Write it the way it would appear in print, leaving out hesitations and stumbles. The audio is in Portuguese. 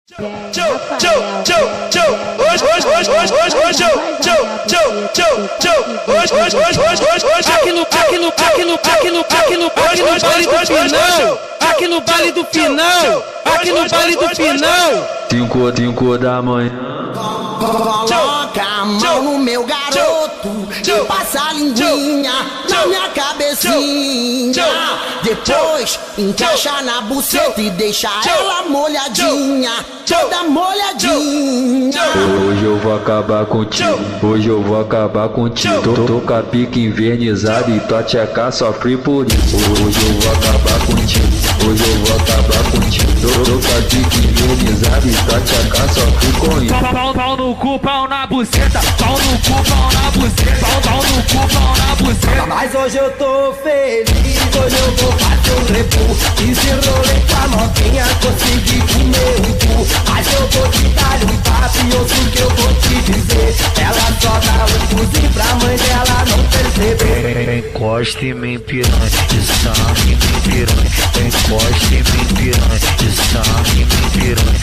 Aqui no baile do final, aqui no baile do final. 5 da manhã. Coloca a mão no meu garoto e passa a linguinha na minha cabecinha. Depois encaixa na buceta e deixa ela molhadinha, toda molhadinha. Hoje eu vou acabar contigo, hoje eu vou acabar contigo. Tô com a pique invernizada e tua tcheca sofre por isso. Hoje eu vou acabar contigo, hoje eu vou acabar contigo. Tô com a pique invernizada e tua tcheca sofre com isso. Pau no cu, pau na buceta, pau no cu, pau na buceta, pau no cu, pau na buceta. Mas hoje eu tô feliz, hoje eu vou fazer um repu. E se rolê com a novinha, consegui comer um cu. Mas eu vou te dar um papo e ouço o que eu vou te dizer. Ela só dá um cozinho pra mãe dela não perceber. Encosta em mim, piranha, desarme em mim, piranha. Encosta em mim, piranha, desarme em mim, piranha.